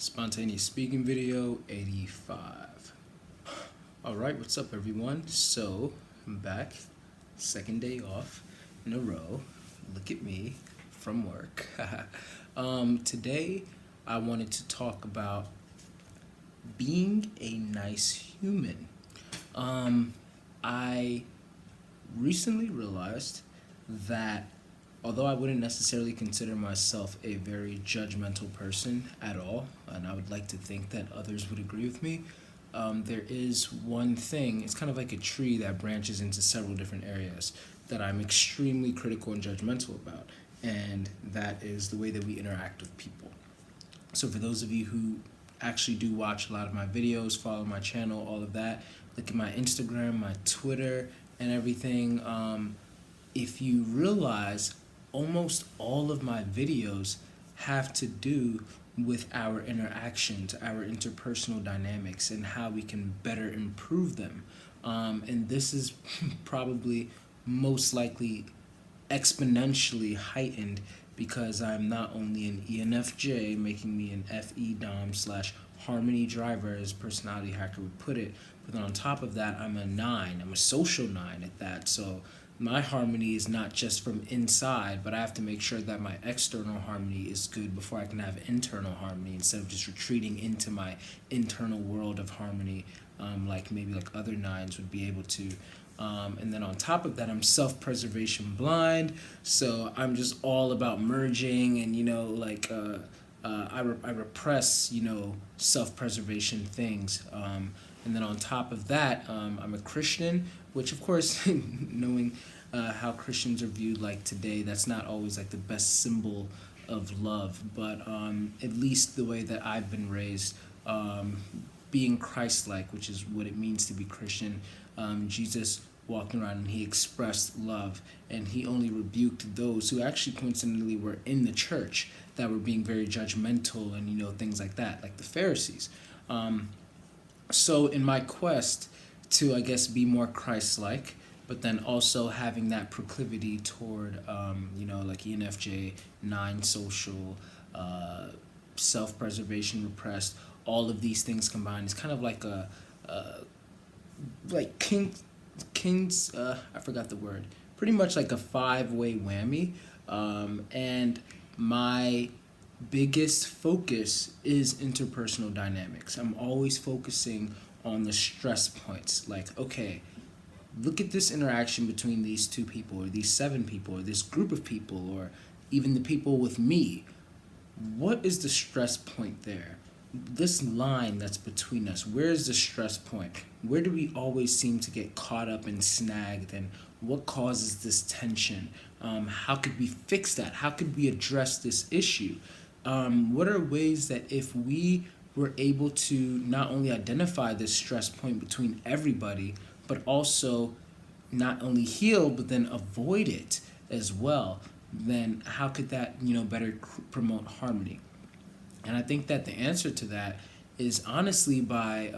Spontaneous speaking video 85. Alright, what's up everyone? So, I'm back. Second day off in a row. Look at me from work. Today, I wanted to talk about being a nice human. I recently realized that although I wouldn't necessarily consider myself a very judgmental person at all, and I would like to think that others would agree with me, there is one thing, it's kind of like a tree that branches into several different areas that I'm extremely critical and judgmental about, and that is the way that we interact with people. So for those of you who actually do watch a lot of my videos, follow my channel, all of that, look at my Instagram, my Twitter, and everything, if you realize almost all of my videos have to do with our interactions, our interpersonal dynamics, and how we can better improve them. And this is probably most likely exponentially heightened because I'm not only an ENFJ, making me an FE Dom / harmony driver, as personality hacker would put it, but then on top of that, I'm a 9. I'm a social 9 at that. So my harmony is not just from inside, but I have to make sure that my external harmony is good before I can have internal harmony, instead of just retreating into my internal world of harmony, like maybe like other 9s would be able to. And then on top of that, I'm self-preservation blind, so I'm just all about merging and, I repress, self-preservation things. And then on top of that, I'm a Christian, which of course, knowing how Christians are viewed like today, that's not always like the best symbol of love, but at least the way that I've been raised, being Christ-like, which is what it means to be Christian. Jesus walking around and he expressed love, and he only rebuked those who actually coincidentally were in the church that were being very judgmental and things like that, like the Pharisees. So in my quest to, I guess, be more Christ-like, but then also having that proclivity toward, like ENFJ, 9 social, self-preservation repressed, all of these things combined is kind of like like King's, I forgot the word, pretty much like a 5-way whammy. And my biggest focus is interpersonal dynamics. I'm always focusing on the stress points. Like, okay, look at this interaction between these 2 people, or these 7 people, or this group of people, or even the people with me. What is the stress point there? This line that's between us, where is the stress point? Where do we always seem to get caught up and snagged, and what causes this tension? How could we fix that? How could we address this issue? What are ways that if we were able to not only identify this stress point between everybody, but also not only heal, but then avoid it as well, then how could that, better promote harmony? And I think that the answer to that is honestly by,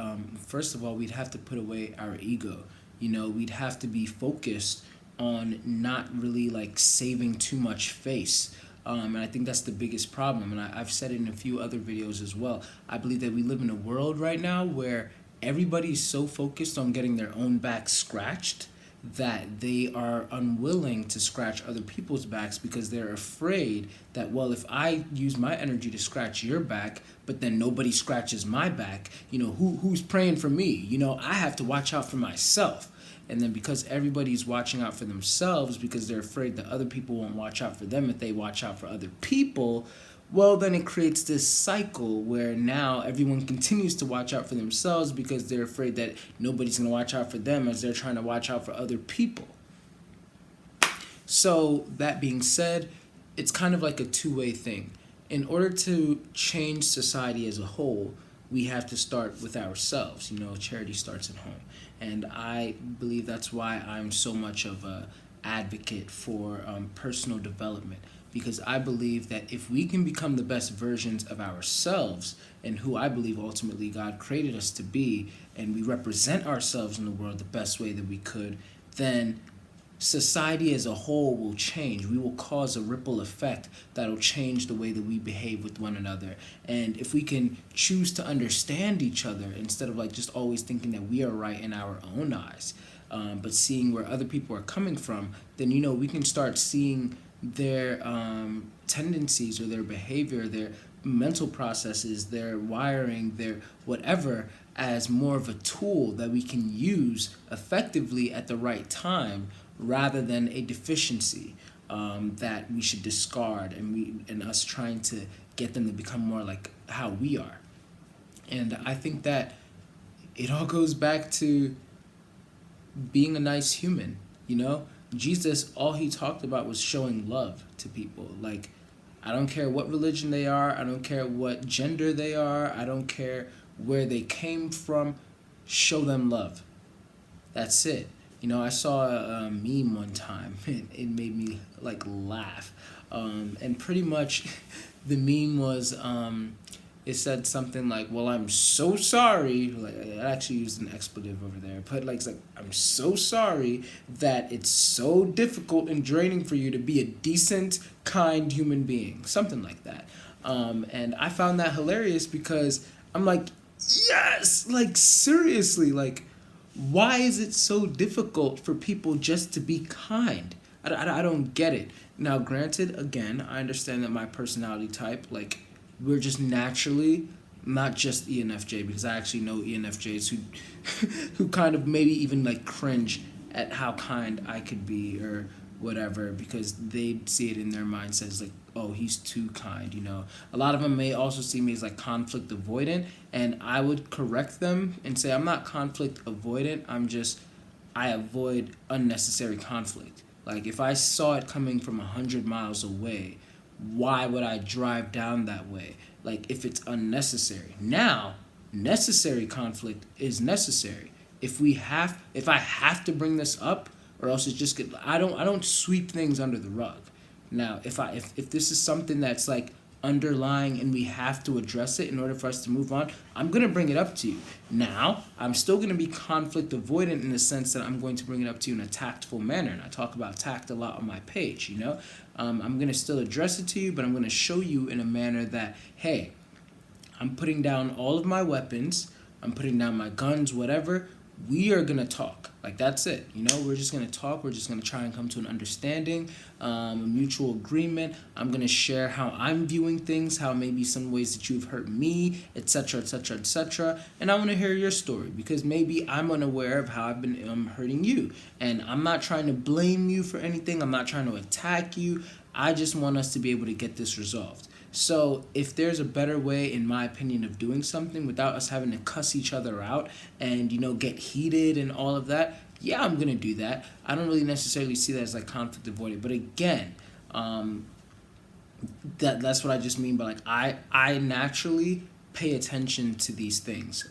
first of all, we'd have to put away our ego. We'd have to be focused on not really like saving too much face. And I think that's the biggest problem. And I've said it in a few other videos as well. I believe that we live in a world right now where everybody's so focused on getting their own back scratched that they are unwilling to scratch other people's backs, because they're afraid that, well, if I use my energy to scratch your back, but then nobody scratches my back, who's praying for me? I have to watch out for myself. And then because everybody's watching out for themselves because they're afraid that other people won't watch out for them if they watch out for other people, well, then it creates this cycle where now everyone continues to watch out for themselves because they're afraid that nobody's going to watch out for them as they're trying to watch out for other people. So that being said, it's kind of like a 2-way thing. In order to change society as a whole, we have to start with ourselves. Charity starts at home. And I believe that's why I'm so much of a advocate for personal development, because I believe that if we can become the best versions of ourselves and who I believe ultimately God created us to be, and we represent ourselves in the world the best way that we could, then society as a whole will change. We will cause a ripple effect that'll change the way that we behave with one another. And if we can choose to understand each other instead of like just always thinking that we are right in our own eyes, but seeing where other people are coming from, then we can start seeing their tendencies or their behavior, their mental processes, their wiring, their whatever, as more of a tool that we can use effectively at the right time rather than a deficiency that we should discard, and us trying to get them to become more like how we are. And I think that it all goes back to being a nice human. Jesus, all he talked about was showing love to people. Like, I don't care what religion they are, I don't care what gender they are, I don't care where they came from, show them love. That's it. I saw a meme one time, and it made me like laugh. And pretty much the meme was, it said something like, "Well, I'm so sorry." Like, I actually used an expletive over there, but like, it's like, "I'm so sorry that it's so difficult and draining for you to be a decent, kind human being." Something like that. And I found that hilarious because I'm like, yes, like seriously, like, why is it so difficult for people just to be kind? I don't get it. Now, granted, again, I understand that my personality type, like, we're just naturally not just ENFJ, because I actually know ENFJs who kind of maybe even like cringe at how kind I could be or whatever, because they see it in their mindset as like, oh, he's too kind. A lot of them may also see me as like conflict avoidant, and I would correct them and say I'm not conflict avoidant, I avoid unnecessary conflict. Like, if I saw it coming from 100 miles away, why would I drive down that way? Like, if it's unnecessary. Now, necessary conflict is necessary. If I have to bring this up, or else it's just I don't sweep things under the rug. Now, if this is something that's like underlying and we have to address it in order for us to move on, I'm going to bring it up to you. Now, I'm still going to be conflict avoidant in the sense that I'm going to bring it up to you in a tactful manner. And I talk about tact a lot on my page. I'm going to still address it to you, but I'm going to show you in a manner that, hey, I'm putting down all of my weapons, I'm putting down my guns, whatever. We are going to talk. Like, that's it. We're just going to talk. We're just going to try and come to an understanding, a mutual agreement. I'm going to share how I'm viewing things, how maybe some ways that you've hurt me, etc., etc., etc. And I want to hear your story, because maybe I'm unaware of how I've been hurting you. And I'm not trying to blame you for anything. I'm not trying to attack you. I just want us to be able to get this resolved. So if there's a better way, in my opinion, of doing something without us having to cuss each other out and, get heated and all of that, yeah, I'm going to do that. I don't really necessarily see that as like conflict avoidant. But again, that's what I just mean by like, I naturally pay attention to these things,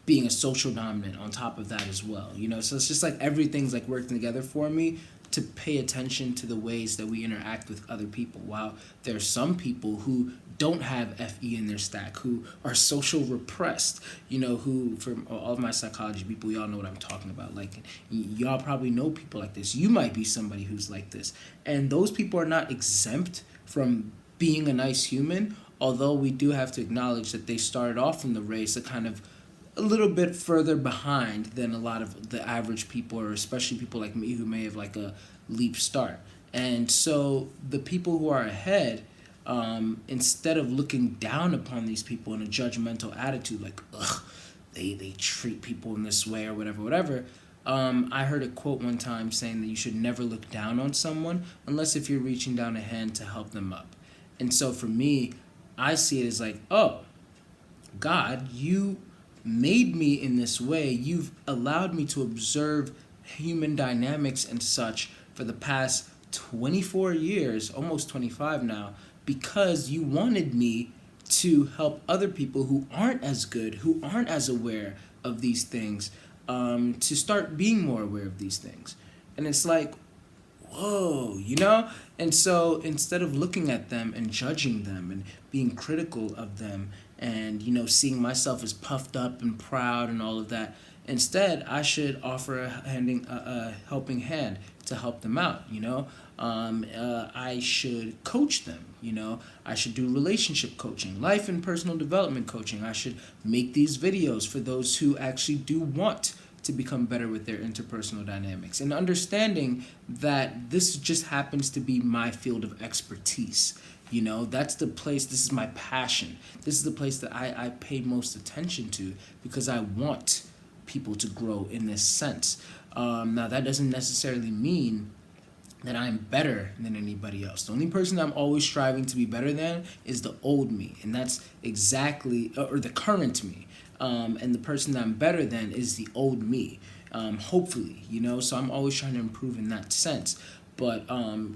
being a social dominant on top of that as well. So it's just like everything's like working together for me to pay attention to the ways that we interact with other people. While there's some people who don't have FE in their stack, who are social repressed, who, for all of my psychology people, y'all know what I'm talking about. Like, y'all probably know people like this. You might be somebody who's like this. And those people are not exempt from being a nice human, although we do have to acknowledge that they started off from the race a little bit further behind than a lot of the average people, or especially people like me who may have like a leap start. And so the people who are ahead, instead of looking down upon these people in a judgmental attitude, like, ugh, they treat people in this way or whatever, I heard a quote one time saying that you should never look down on someone unless if you're reaching down a hand to help them up. And so for me, I see it as like, oh, God, you made me in this way. You've allowed me to observe human dynamics and such for the past 24 years, almost 25 now, because you wanted me to help other people who aren't as good, who aren't as aware of these things, to start being more aware of these things. And it's like, whoa, And so instead of looking at them and judging them and being critical of them and, seeing myself as puffed up and proud and all of that, instead I should offer a helping hand to help them out, you know. I should coach them, you know. I should do relationship coaching, life and personal development coaching. I should make these videos for those who actually do want to become better with their interpersonal dynamics, and understanding that this just happens to be my field of expertise. You know, that's the place, this is my passion. This is the place that I pay most attention to, because I want people to grow in this sense. Now, that doesn't necessarily mean that I'm better than anybody else. The only person I'm always striving to be better than is the old me, and that's exactly, or the current me. And the person that I'm better than is the old me, hopefully, you know. So I'm always trying to improve in that sense. But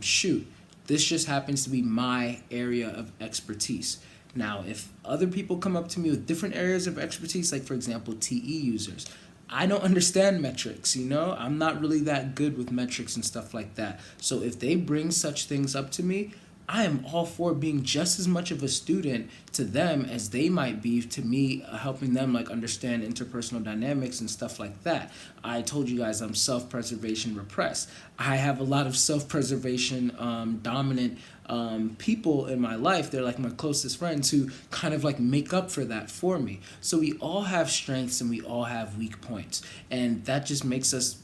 shoot, this just happens to be my area of expertise. Now, if other people come up to me with different areas of expertise, like for example, TE users, I don't understand metrics, you know? I'm not really that good with metrics and stuff like that. So if they bring such things up to me, I am all for being just as much of a student to them as they might be to me, helping them like understand interpersonal dynamics and stuff like that. I told you guys I'm self-preservation repressed. I have a lot of self-preservation dominant people in my life. They're like my closest friends who kind of like make up for that for me. So we all have strengths and we all have weak points, and that just makes us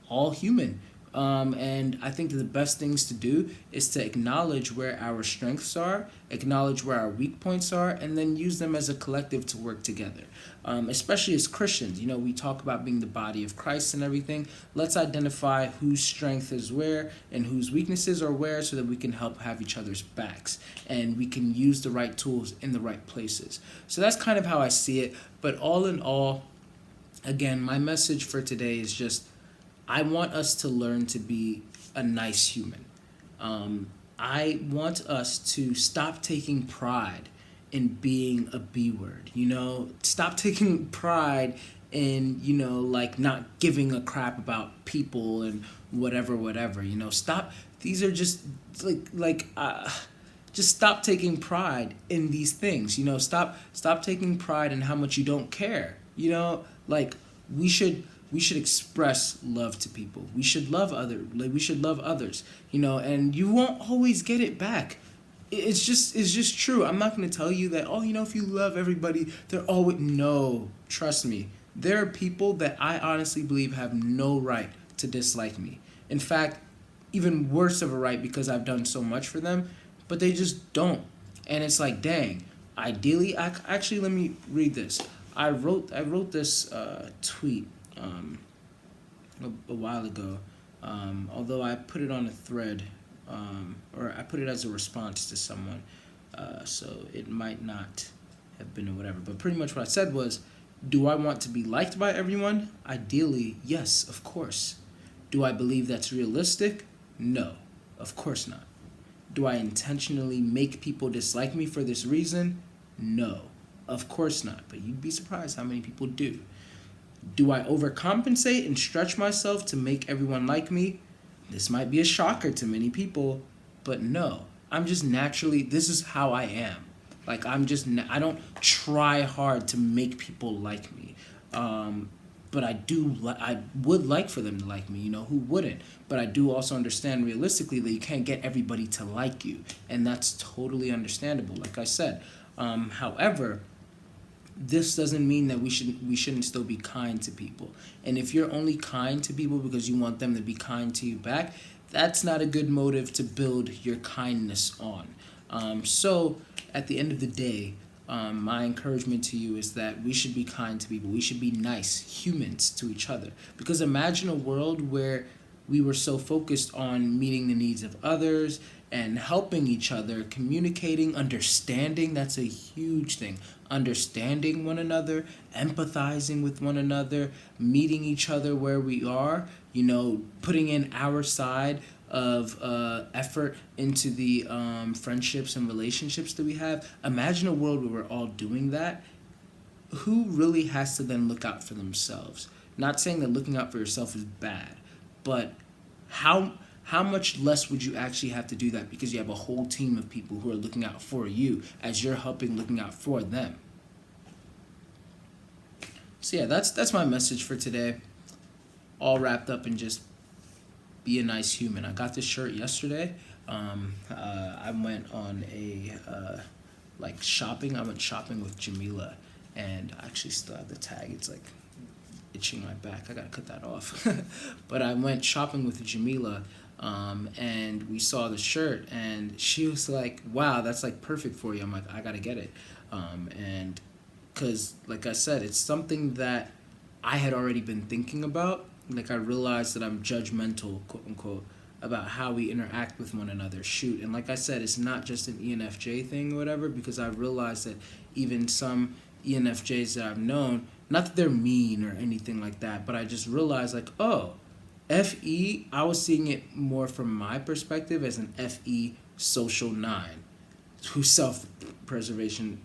all human. And I think that the best things to do is to acknowledge where our strengths are, acknowledge where our weak points are, and then use them as a collective to work together. Especially as Christians, you know, we talk about being the body of Christ and everything. Let's identify whose strength is where and whose weaknesses are where, so that we can help have each other's backs and we can use the right tools in the right places. So that's kind of how I see it. But all in all, again, my message for today is just, I want us to learn to be a nice human. I want us to stop taking pride in being a B word, you know? Stop taking pride in, you know, like not giving a crap about people and whatever, you know? Stop. These are just just stop taking pride in these things, you know? Stop taking pride in how much you don't care, you know? Like, we should express love to people. We should love others, you know, and you won't always get it back. It's just true. I'm not going to tell you that, oh, you know, if you love everybody, they're always, no, trust me. There are people that I honestly believe have no right to dislike me. In fact, even worse of a right, because I've done so much for them, but they just don't. And it's like, dang, ideally, actually, let me read this. I wrote this tweet a while ago, although I put it on a thread, or I put it as a response to someone, so it might not have been or whatever. But pretty much what I said was, do I want to be liked by everyone? Ideally, yes, of course. Do I believe that's realistic? No, of course not. Do I intentionally make people dislike me for this reason? No, of course not. But you'd be surprised how many people do. Do I overcompensate and stretch myself to make everyone like me? This might be a shocker to many people, but no. I'm just naturally, this is how I am. Like, I don't try hard to make people like me. But I would like for them to like me, you know, who wouldn't? But I do also understand realistically that you can't get everybody to like you, and that's totally understandable, like I said. However, this doesn't mean that we shouldn't still be kind to people. And if you're only kind to people because you want them to be kind to you back, that's not a good motive to build your kindness on. So at the end of the day, my encouragement to you is that we should be kind to people. We should be nice humans to each other. Because imagine a world where we were so focused on meeting the needs of others and helping each other, communicating, understanding. That's a huge thing. Understanding one another, empathizing with one another, meeting each other where we are, you know, putting in our side of effort into the friendships and relationships that we have. Imagine a world where we're all doing that. Who really has to then look out for themselves? Not saying that looking out for yourself is bad, but how much less would you actually have to do that because you have a whole team of people who are looking out for you as you're looking out for them? So yeah, that's my message for today. All wrapped up in just Be a nice human. I got this shirt yesterday. I went on a like shopping. I went shopping with Jamila, and I actually still have the tag. It's like itching my back. I gotta cut that off. But I went shopping with Jamila, and we saw the shirt, and she was like, "Wow, that's like perfect for you." I'm like, "I gotta get it," and because, like I said, it's something that I had already been thinking about. Like I realized that I'm judgmental, quote unquote, about how we interact with one another. Shoot, and like I said, it's not just an ENFJ thing or whatever. Because I realized that even some ENFJs that I've known, not that they're mean or anything like that, but I just realized like, oh, FE. I was seeing it more from my perspective as an FE social nine, who self preservation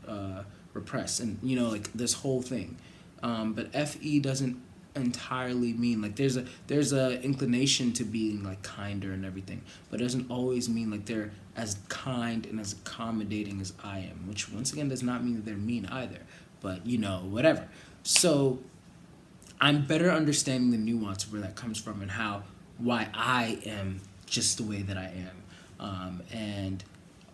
repress, and like this whole thing. But FE doesn't entirely mean like there's a inclination to being like kinder and everything, but it doesn't always mean like they're as kind and as accommodating as I am, which once again does not mean that they're mean either. But whatever. So I'm better understanding the nuance of where that comes from and why I am just the way that I am. And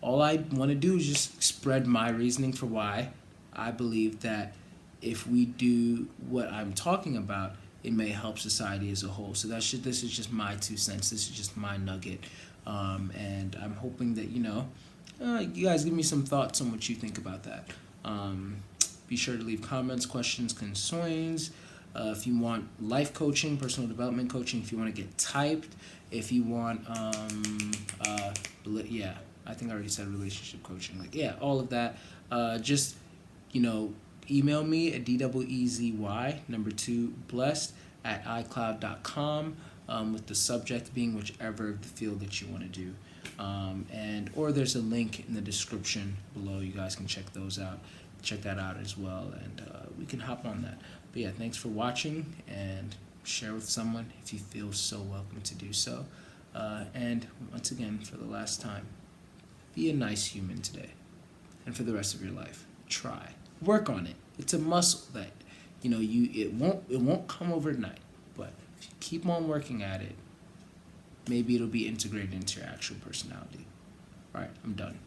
all I want to do is just spread my reasoning for why I believe that if we do what I'm talking about, it may help society as a whole. So this is just my 2 cents. This is just my nugget. And I'm hoping that, you guys give me some thoughts on what you think about that. Be sure to leave comments, questions, concerns. If you want life coaching, personal development coaching, if you want to get typed, if you want, yeah, I think I already said relationship coaching. Like, yeah, all of that. Just, email me at dwezy2blessed@icloud.com, with the subject being whichever of the field that you want to do. Or there's a link in the description below. You guys can check those out. Check that out as well, and we can hop on that. But yeah, thanks for watching, and share with someone if you feel so welcome to do so. And once again, for the last time, be a nice human today, and for the rest of your life, try. Work on it. It's a muscle that it won't come overnight, but if you keep on working at it, maybe it'll be integrated into your actual personality. All right, I'm done.